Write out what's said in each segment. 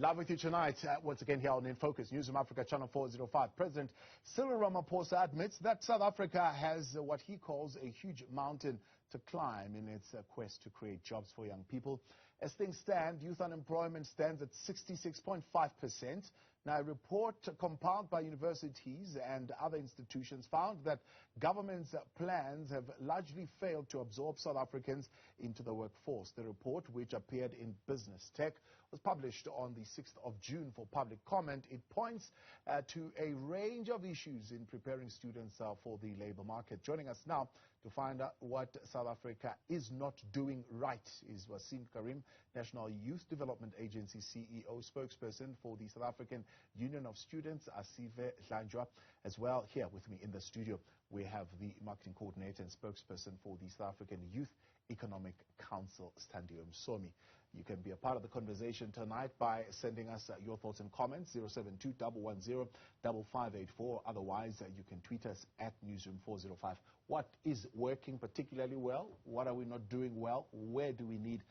Live with you tonight, once again here on In Focus, Newzroom Afrika, Channel 405. President Cyril Ramaphosa admits that South Africa has what he calls a huge mountain to climb in its quest to create jobs for young people. As things stand, youth unemployment stands at 66.5%. Now, a report compiled by universities and other institutions found that government's plans have largely failed to absorb South Africans into the workforce. The report, which appeared in Business Tech, was published on the 6th of June for public comment. It points to a range of issues in preparing students for the labor market. Joining us now to find out what South Africa is not doing right is Waseem Carrim, National Youth Development Agency CEO, spokesperson for the South African Union of Students, Asive, Dlanjwa. As well, here with me in the studio, we have the marketing coordinator and spokesperson for the South African Youth Economic Council, Sthandiwe, Msomi. You can be a part of the conversation tonight by sending us your thoughts and comments, 072-110-5584. Otherwise, you can tweet us at Newzroom405. What is working particularly well? What are we not doing well? Where do we need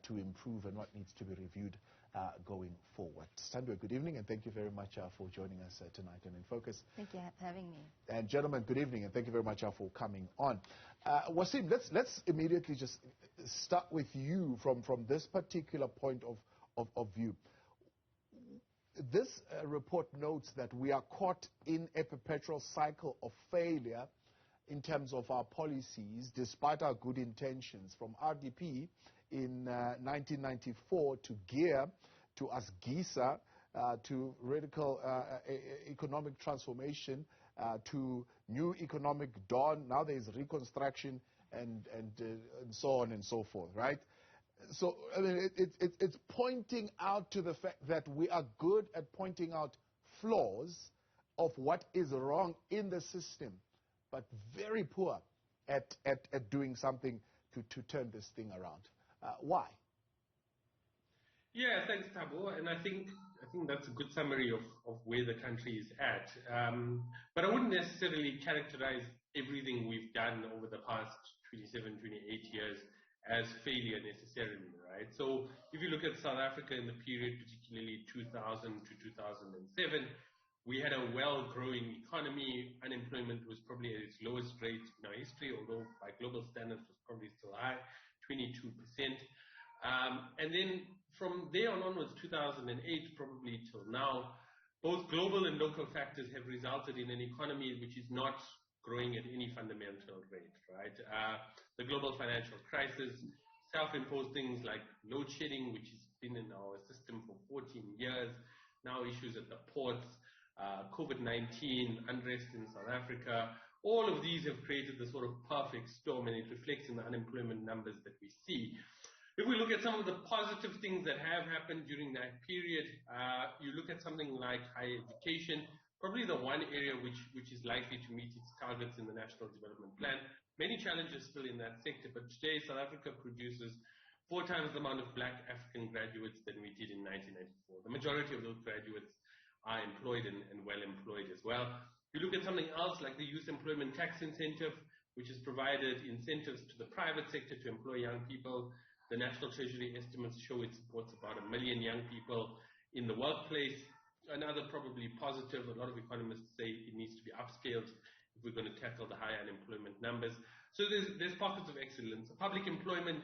to improve, and what needs to be reviewed going forward? Sthandiwe, good evening, and thank you very much for joining us tonight and In Focus. Thank you for having me. And gentlemen, good evening, and thank you very much for coming on. Waseem, let's immediately just start with you from this particular point of view. This report notes that we are caught in a perpetual cycle of failure in terms of our policies, despite our good intentions, from RDP in 1994 to GEAR to ASGISA to radical economic transformation to new economic dawn. Now there is reconstruction and so on and so forth, right? So I mean, it's pointing out to the fact that we are good at pointing out flaws of what is wrong in the system, but very poor at doing something to turn this thing around. Why? Yeah, thanks, Thabo. And I think that's a good summary of where the country is at. But I wouldn't necessarily characterize everything we've done over the past 27, 28 years as failure necessarily, right? So if you look at South Africa in the period, particularly 2000 to 2007, we had a well-growing economy. Unemployment was probably at its lowest rate in our history, although by global standards was probably still high, 22%. And then from there on onwards, 2008 probably till now, both global and local factors have resulted in an economy which is not growing at any fundamental rate, right? The global financial crisis, self-imposed things like load shedding, which has been in our system for 14 years, now issues at the ports, COVID-19, unrest in South Africa, all of these have created the sort of perfect storm, and it reflects in the unemployment numbers that we see. If we look at some of the positive things that have happened during that period, you look at something like higher education, probably the one area which is likely to meet its targets in the National Development Plan. Many challenges still in that sector, but today South Africa produces 4 times the amount of black African graduates than we did in 1994. The majority of those graduates are employed and well employed as well. You look at something else like the Youth Employment Tax Incentive, which has provided incentives to the private sector to employ young people. The National Treasury estimates show it supports about 1 million young people in the workplace. Another probably positive, a lot of economists say it needs to be upscaled if we're going to tackle the high unemployment numbers. So there's pockets of excellence. Public employment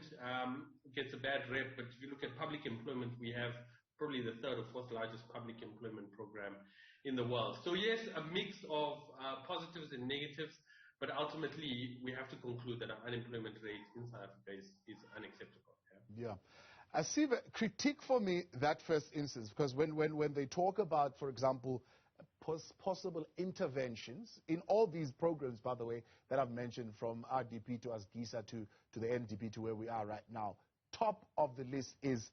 gets a bad rep, but if you look at public employment, we have probably the 3rd or 4th largest public employment program in the world. So yes, a mix of positives and negatives, but ultimately we have to conclude that our unemployment rate in South Africa is unacceptable. Yeah. Asive, critique for me that first instance, because when they talk about, for example, possible interventions in all these programs, by the way, that I've mentioned, from RDP to ASGISA to the NDP to where we are right now, top of the list is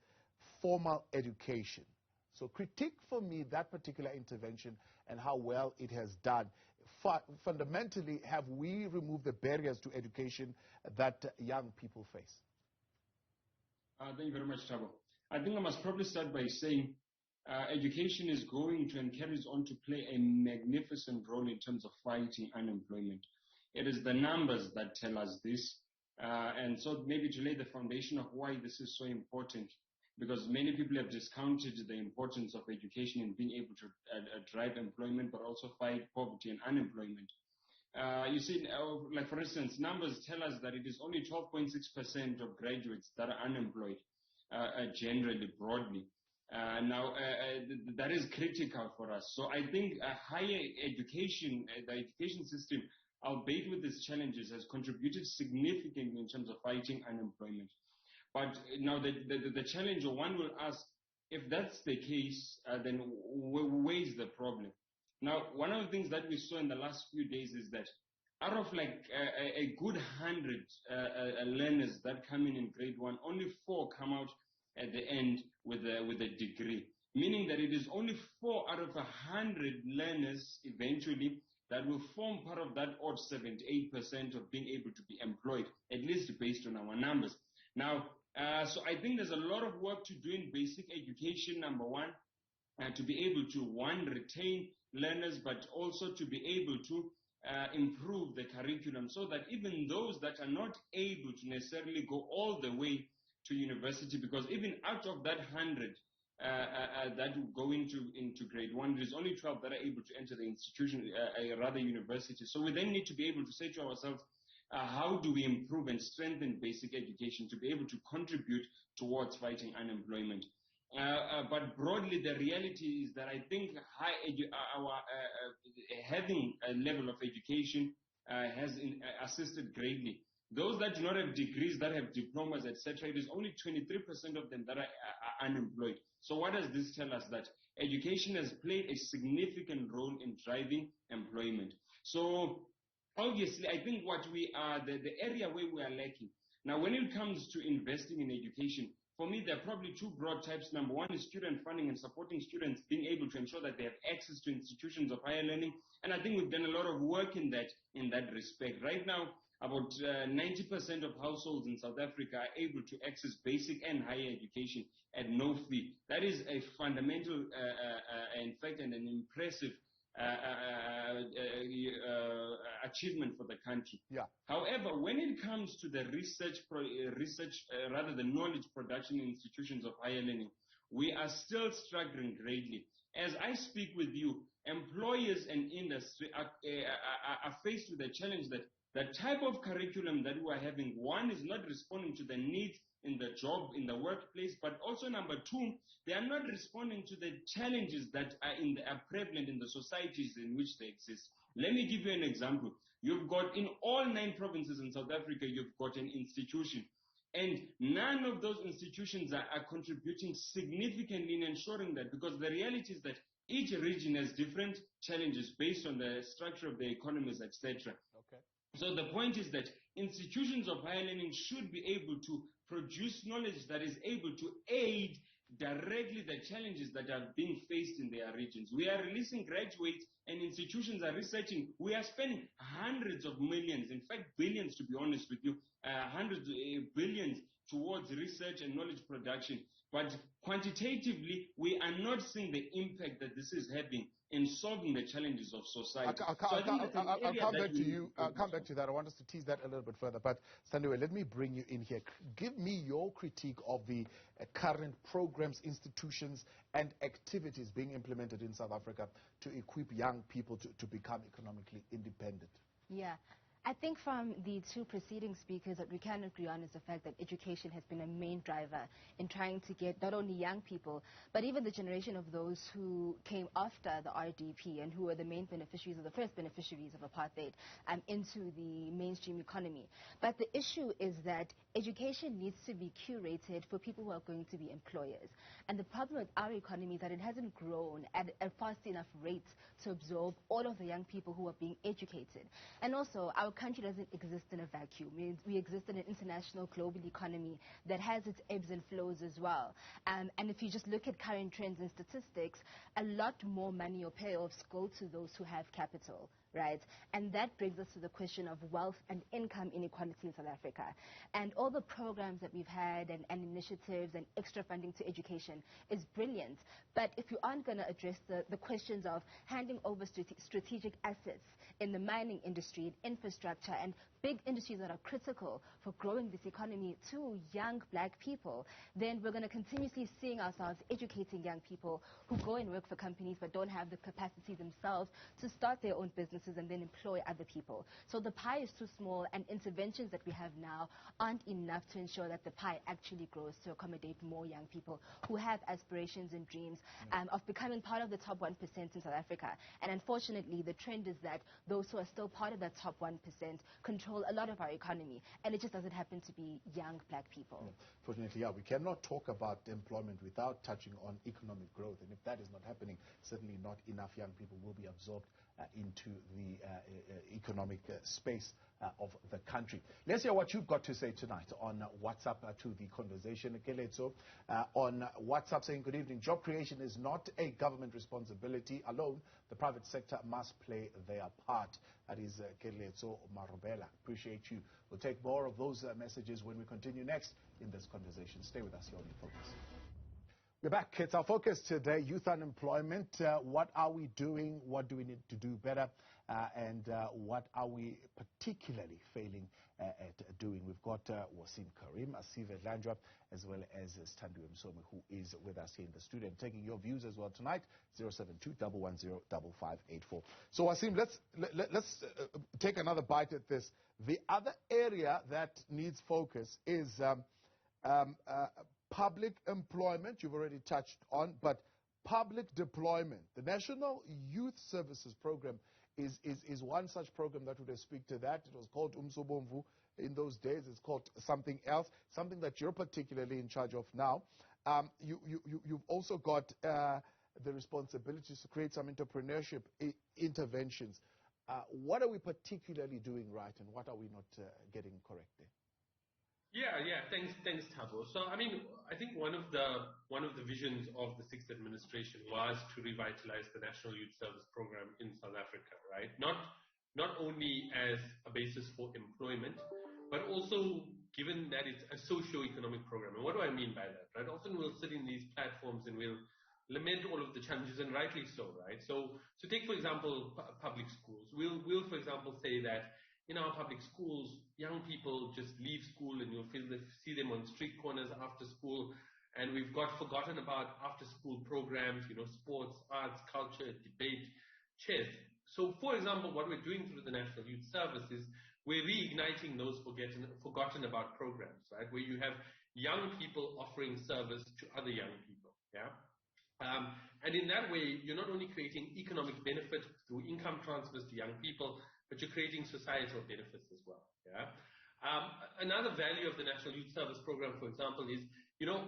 formal education. So critique for me that particular intervention and how well it has done. Fundamentally, have we removed the barriers to education that young people face? Thank you very much, Thabo. I think I must probably start by saying education is going to and carries on to play a magnificent role in terms of fighting unemployment. It is the numbers that tell us this. And so maybe to lay the foundation of why this is so important, because many people have discounted the importance of education in being able to drive employment, but also fight poverty and unemployment. You see, like for instance, numbers tell us that it is only 12.6% of graduates that are unemployed, generally, broadly. That is critical for us. So I think higher education, the education system, albeit with its challenges, has contributed significantly in terms of fighting unemployment. But now the challenge, or one will ask, if that's the case, then where's the problem? Now, one of the things that we saw in the last few days is that out of like a good 100 learners that come in grade 1, only 4 come out at the end with a degree, meaning that it is only 4 out of 100 learners eventually that will form part of that odd 78% of being able to be employed, at least based on our numbers. Now, so I think there's a lot of work to do in basic education, number one, to be able to, one, retain learners, but also to be able to improve the curriculum so that even those that are not able to necessarily go all the way to university, because even out of that 100 that will go into grade 1, there's only 12 that are able to enter the institution, rather university. So we then need to be able to say to ourselves, how do we improve and strengthen basic education to be able to contribute towards fighting unemployment? But broadly, the reality is that I think having a level of education has assisted greatly. Those that do not have degrees, that have diplomas, etc., it is only 23% of them that are unemployed. So what does this tell us? That education has played a significant role in driving employment. So obviously, I think what we are, the area where we are lacking. Now, when it comes to investing in education, for me, there are probably 2 broad types. Number one is student funding and supporting students being able to ensure that they have access to institutions of higher learning. And I think we've done a lot of work in that respect. Right now, about 90% of households in South Africa are able to access basic and higher education at no fee. That is a fundamental, in fact, and an impressive achievement for the country. Yeah. However, when it comes to the rather the knowledge production in institutions of higher learning, we are still struggling greatly. As I speak with you, employers and industry are faced with the challenge that the type of curriculum that we are having, one, is not responding to the needs in the job, in the workplace, but also number 2, they are not responding to the challenges that are prevalent in the societies in which they exist. Let me give you an example. You've got, in all 9 provinces in South Africa, you've got an institution. And none of those institutions are contributing significantly in ensuring that, because the reality is that each region has different challenges based on the structure of the economies, etc. Okay. So the point is that institutions of higher learning should be able to produce knowledge that is able to aid directly the challenges that are being faced in their regions. We are releasing graduates and institutions are researching. We are spending hundreds of millions, in fact billions to be honest with you, hundreds of billions towards research and knowledge production. But quantitatively, we are not seeing the impact that this is having in solving the challenges of society. I'll come back to you. I'll come back to that. I want us to tease that a little bit further. But Sthandiwe, let me bring you in here. Give me your critique of the current programs, institutions, and activities being implemented in South Africa to equip young people to become economically independent. Yeah. I think from the 2 preceding speakers, that we can agree on is the fact that education has been a main driver in trying to get not only young people, but even the generation of those who came after the RDP and who were the main beneficiaries, or the first beneficiaries of apartheid, into the mainstream economy. But the issue is that education needs to be curated for people who are going to be employers. And the problem with our economy is that it hasn't grown at a fast enough rate to absorb all of the young people who are being educated. And also, our country doesn't exist in a vacuum. We exist in an international global economy that has its ebbs and flows as well. And if you just look at current trends and statistics, a lot more money or payoffs go to those who have capital right? And that brings us to the question of wealth and income inequality in South Africa. And all the programs that we've had and initiatives and extra funding to education is brilliant. But if you aren't going to address the questions of handing over strategic assets in the mining industry, in infrastructure, and big industries that are critical for growing this economy to young black people, then we're going to continuously seeing ourselves educating young people who go and work for companies but don't have the capacity themselves to start their own businesses and then employ other people. So the pie is too small, and interventions that we have now aren't enough to ensure that the pie actually grows to accommodate more young people who have aspirations and dreams of becoming part of the top 1% in South Africa. And unfortunately, the trend is that those who are still part of that top 1% control a lot of our economy, and it just doesn't happen to be young black people. Yeah. Fortunately, we cannot talk about employment without touching on economic growth, and if that is not happening, certainly not enough young people will be absorbed into the economic space of the country. Let's hear what you've got to say tonight on WhatsApp to the conversation. Keletso on WhatsApp saying, good evening. Job creation is not a government responsibility alone. The private sector must play their part. That is Keletso Marobela. Appreciate you. We'll take more of those messages when we continue next in this conversation. Stay with us here on In Focus. We're back. It's our focus today, youth unemployment. What are we doing? What do we need to do better? And what are we particularly failing at doing? We've got Waseem, Carrim, Asive, Dlanjwa, as well as Sthandiwe Msomi, who is with us here in the studio. And taking your views as well tonight, 072-110-5584. So Waseem, let's take another bite at this. The other area that needs focus is public employment. You've already touched on, but public deployment. The National Youth Services Program is one such program that would speak to that. It was called Umsobomvu in those days. It's called something else, something that you're particularly in charge of now. You've also got the responsibilities to create some entrepreneurship interventions. What are we particularly doing right, and what are we not getting correct there? Yeah. Thanks, Thabo. So, I mean, I think one of the visions of the sixth administration was to revitalize the National Youth Service Program in South Africa, right? Not only as a basis for employment, but also given that it's a socio-economic program. And what do I mean by that, right? Often we'll sit in these platforms and we'll lament all of the challenges, and rightly so, right? So take, for example, public schools. We'll, for example, say that in our public schools, young people just leave school and you'll see them on street corners after school. And we've forgotten about after-school programs, sports, arts, culture, debate, chess. So, for example, what we're doing through the National Youth Service is we're reigniting those forgotten about programs, right? Where you have young people offering service to other young people, yeah? And in that way, you're not only creating economic benefit through income transfers to young people, but you're creating societal benefits as well. Yeah. Another value of the National Youth Service Program, for example, is,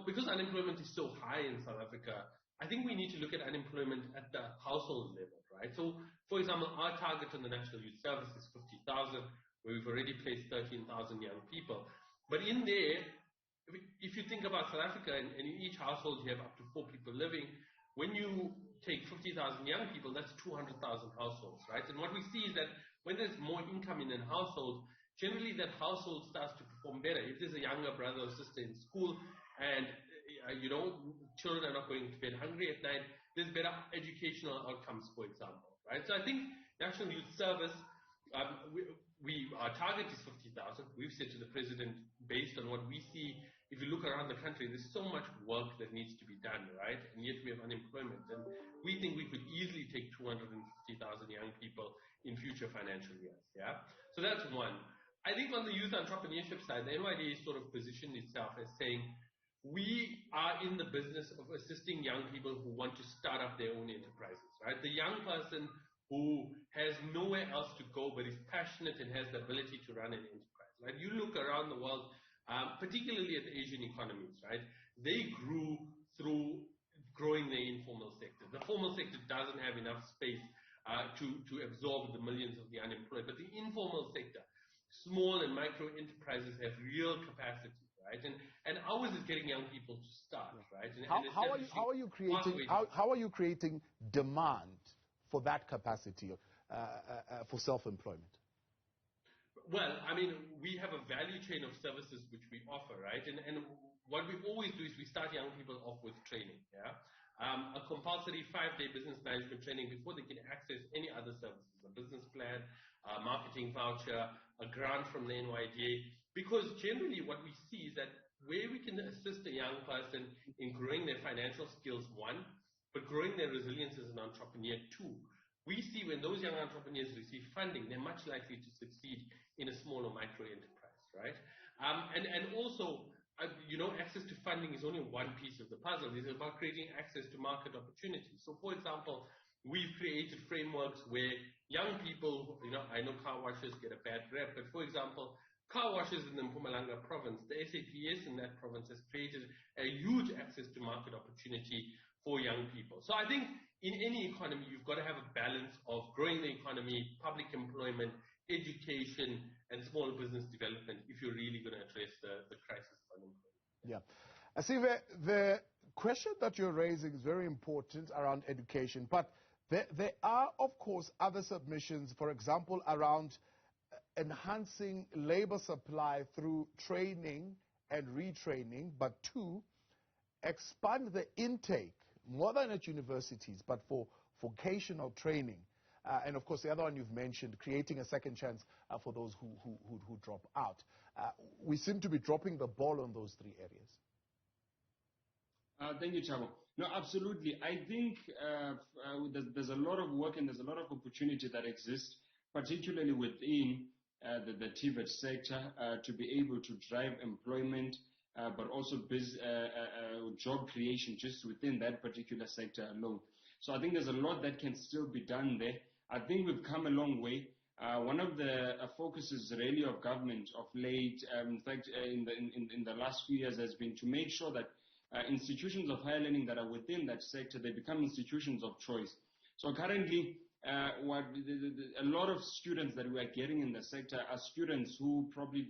because unemployment is so high in South Africa, I think we need to look at unemployment at the household level, right? So, for example, our target on the National Youth Service is 50,000, where we've already placed 13,000 young people. But in there, if you think about South Africa, and in each household you have up to 4 people living, when you take 50,000 young people, that's 200,000 households, right? And what we see is that when there's more income in a household, generally that household starts to perform better. If there's a younger brother or sister in school and, children are not going to bed hungry at night, there's better educational outcomes, for example, right? So I think National Youth Service, our target is 50,000. We've said to the president, based on what we see, if you look around the country, there's so much work that needs to be done, right? And yet we have unemployment. And we think we could easily take 250,000 young people in future financial years, yeah? So that's one. I think on the youth entrepreneurship side, the NYD sort of positioned itself as saying, we are in the business of assisting young people who want to start up their own enterprises, right? The young person who has nowhere else to go but is passionate and has the ability to run an enterprise, right? You look around the world, particularly at the Asian economies, right? They grew through growing the informal sector. The formal sector doesn't have enough space to absorb the millions of the unemployed, but the informal sector, small and micro enterprises have real capacity, right? And ours is getting young people to start, right? And how are you creating demand for that capacity? for self-employment? Well, I mean, we have a value chain of services which we offer, right? And what we always do is we start young people off with training, yeah? A compulsory 5-day business management training before they can access any other services, a business plan, a marketing voucher, a grant from the NYDA. Because generally what we see is that where we can assist a young person in growing their financial skills, one, but growing their resilience as an entrepreneur, two, we see when those young entrepreneurs receive funding, they're much likely to succeed in a small or micro enterprise, right? And also, access to funding is only one piece of the puzzle. It's about creating access to market opportunities. So, for example, we've created frameworks where young people, I know car washers get a bad rep, but for example, car washers in the Mpumalanga province, the SAPS in that province has created a huge access to market opportunity for young people. So I think in any economy, you've got to have a balance of growing the economy, public employment, education, and small business development if you're really going to address the crisis of unemployment. Yeah. Asive, the question that you're raising is very important around education, but there are, of course, other submissions, for example, around enhancing labor supply through training and retraining, but two, expand the intake, more than at universities, but for vocational training. And of course, the other one you've mentioned, creating a second chance for those who drop out. We seem to be dropping the ball on those three areas. Thank you, Chabo. No, absolutely. I think there's a lot of work and there's a lot of opportunity that exists, particularly within the TVET sector, to be able to drive employment, but also job creation just within that particular sector alone. So I think there's a lot that can still be done there. I think we've come a long way. One of the focuses really of government of late, in fact, in the last few years, has been to make sure that institutions of higher learning that are within that sector, they become institutions of choice. So currently, a lot of students that we are getting in the sector are students who probably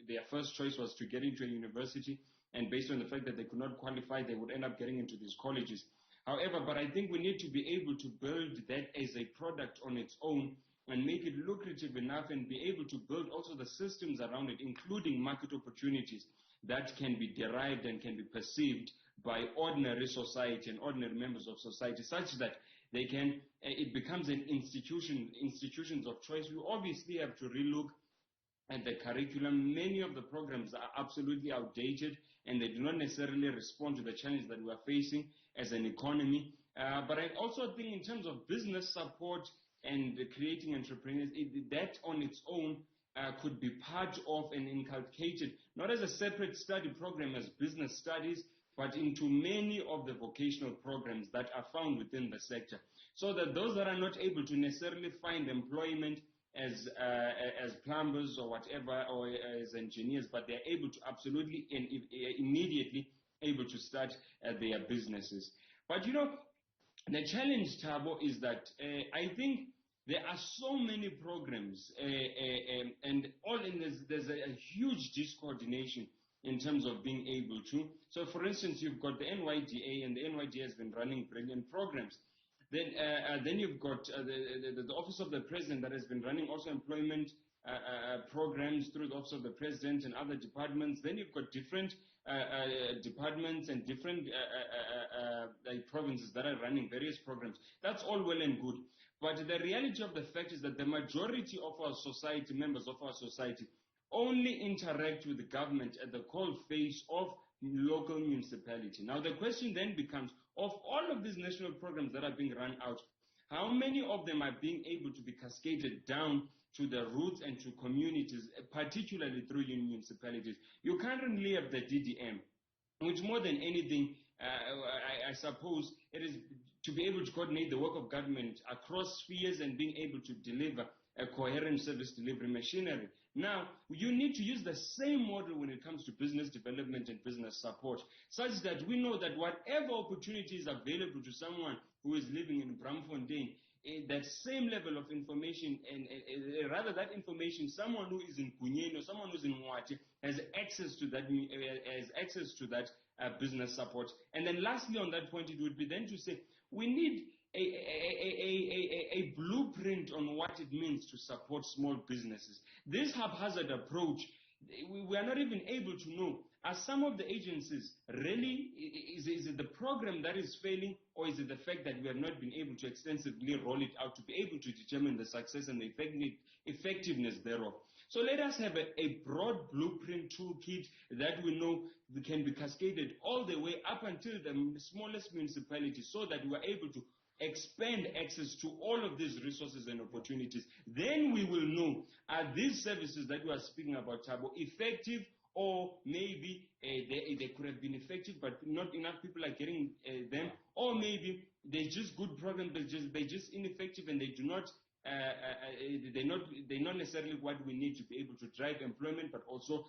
their first choice was to get into a university, and based on the fact that they could not qualify, they would end up getting into these colleges. However, but I think we need to be able to build that as a product on its own and make it lucrative enough and be able to build also the systems around it, including market opportunities that can be derived and can be perceived by ordinary society and ordinary members of society, such that it becomes an institutions of choice. We obviously have to relook at the curriculum. Many of the programs are absolutely outdated and they do not necessarily respond to the challenge that we are facing as an economy. But I also think in terms of business support and creating entrepreneurs, that on its own could be part of and inculcated, not as a separate study program as business studies, but into many of the vocational programs that are found within the sector, so that those that are not able to necessarily find employment as plumbers or whatever, or as engineers, but they're able to absolutely and immediately able to start their businesses. But the challenge, Thabo, is that I think there are so many programs and there's a huge discoordination in terms of being able to. So for instance, you've got the NYDA, and the NYDA has been running brilliant programs. Then you've got the Office of the President that has been running also employment programs through the Office of the President and other departments. Then you've got different departments and different provinces that are running various programs. That's all well and good. But the reality of the fact is that the majority of our society, members of our society, only interact with the government at the cold face of local municipality. Now the question then becomes, of all of these national programs that are being run out, how many of them are being able to be cascaded down to the roots and to communities, particularly through municipalities? You currently have the DDM, which more than anything, I suppose, it is to be able to coordinate the work of government across spheres and being able to deliver a coherent service delivery machinery. Now, you need to use the same model when it comes to business development and business support, such that we know that whatever opportunity is available to someone who is living in Bramfontein, that same level of information, and rather that information, someone who is in Kunyeni or someone who is in Mwati has access to that, business support. And then lastly on that point, it would be then to say, we need a blueprint on what it means to support small businesses. This haphazard approach, we are not even able to know, are some of the agencies really, is it the program that is failing, or is it the fact that we have not been able to extensively roll it out to be able to determine the success and the effectiveness thereof? So let us have a broad blueprint toolkit that we know can be cascaded all the way up until the smallest municipalities, so that we are able to expand access to all of these resources and opportunities. Then we will know, are these services that we are speaking about, Thabo, effective, or maybe they could have been effective, but not enough people are getting them, or maybe they're just good programs, they're just ineffective, and they do not they're not necessarily what we need to be able to drive employment, but also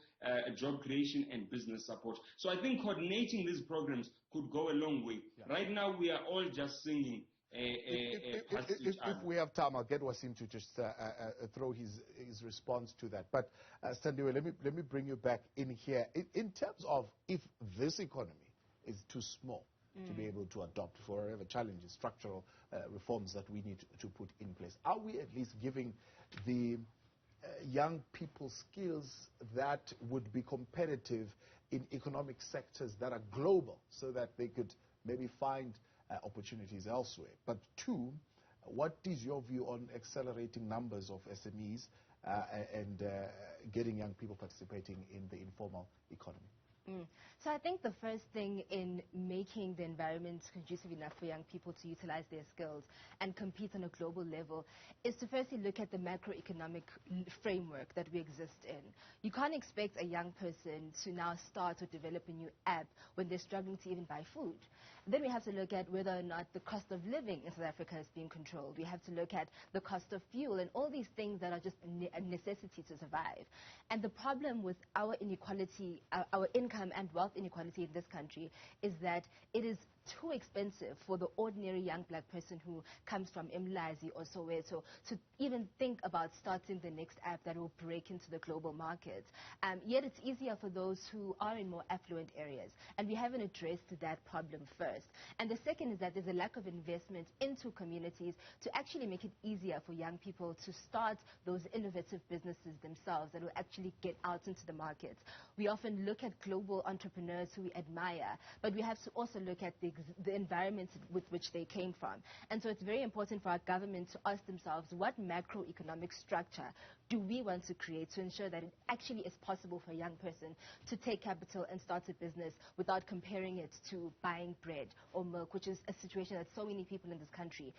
job creation and business support. So I think coordinating these programs could go a long way. Right now we are all just singing. If we have time, I'll get Waseem to just throw his response to that. But Sthandiwe, let me bring you back in here. In terms of if this economy is too small to be able to adopt for whatever challenges, structural reforms that we need to put in place, are we at least giving the young people skills that would be competitive in economic sectors that are global, so that they could maybe find opportunities elsewhere? But two, what is your view on accelerating numbers of SMEs and getting young people participating in the informal economy? So I think the first thing in making the environment conducive enough for young people to utilize their skills and compete on a global level is to firstly look at the macroeconomic framework that we exist in. You can't expect a young person to now start or develop a new app when they're struggling to even buy food. Then we have to look at whether or not the cost of living in South Africa is being controlled. We have to look at the cost of fuel and all these things that are just a necessity to survive. And the problem with our inequality, our income and wealth inequality in this country, is that it is too expensive for the ordinary young black person who comes from Mlazi or Soweto to even think about starting the next app that will break into the global market. Yet it's easier for those who are in more affluent areas, and we haven't addressed that problem first. And the second is that there's a lack of investment into communities to actually make it easier for young people to start those innovative businesses themselves that will actually get out into the market. We often look at global entrepreneurs who we admire, but we have to also look at the environments with which they came from. And so it's very important for our government to ask themselves, what macroeconomic structure do we want to create to ensure that it actually is possible for a young person to take capital and start a business without comparing it to buying bread or milk, which is a situation that so many people in this country,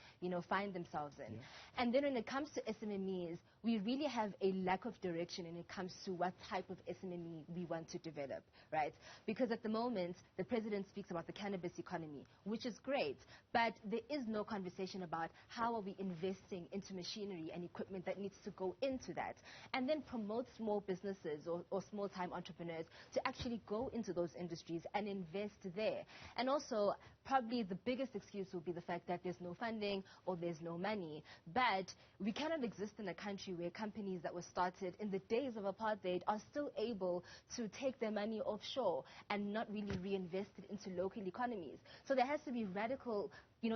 find themselves in. And then when it comes to SMMEs, we really have a lack of direction when it comes to what type of SMME we want to develop, right? Because at the moment, the president speaks about the cannabis economy, which is great, but there is no conversation about how are we investing into machinery and equipment that needs to go into that, and then promote small businesses or small-time entrepreneurs to actually go into those industries and invest there. And also, probably the biggest excuse will be the fact that there's no funding or there's no money. But we cannot exist in a country where companies that were started in the days of apartheid are still able to take their money offshore and not really reinvest it into local economies. So there has to be radical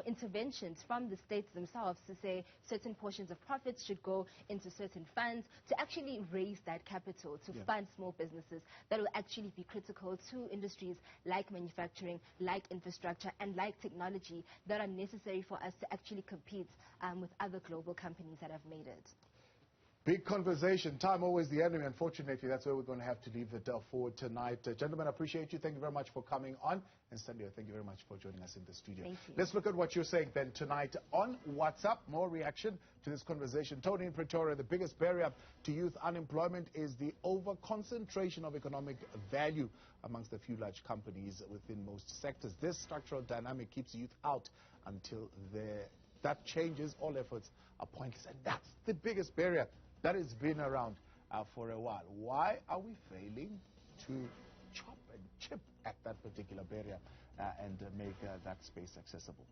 interventions from the states themselves to say certain portions of profits should go into certain funds to actually raise that capital to fund small businesses that will actually be critical to industries like manufacturing, like infrastructure, and like technology that are necessary for us to actually compete with other global companies that have made it. Big conversation. Time always the enemy. Unfortunately, that's where we're going to have to leave it for tonight. Gentlemen, I appreciate you. Thank you very much for coming on. And Sthandiwe, thank you very much for joining us in the studio. Thank you. Let's look at what you're saying, Ben, tonight on WhatsApp. More reaction to this conversation. Tony in Pretoria, the biggest barrier to youth unemployment is the over-concentration of economic value amongst a few large companies within most sectors. This structural dynamic keeps youth out until that changes. All efforts are pointless. And that's the biggest barrier that has been around for a while. Why are we failing to chop and chip at that particular barrier and make that space accessible?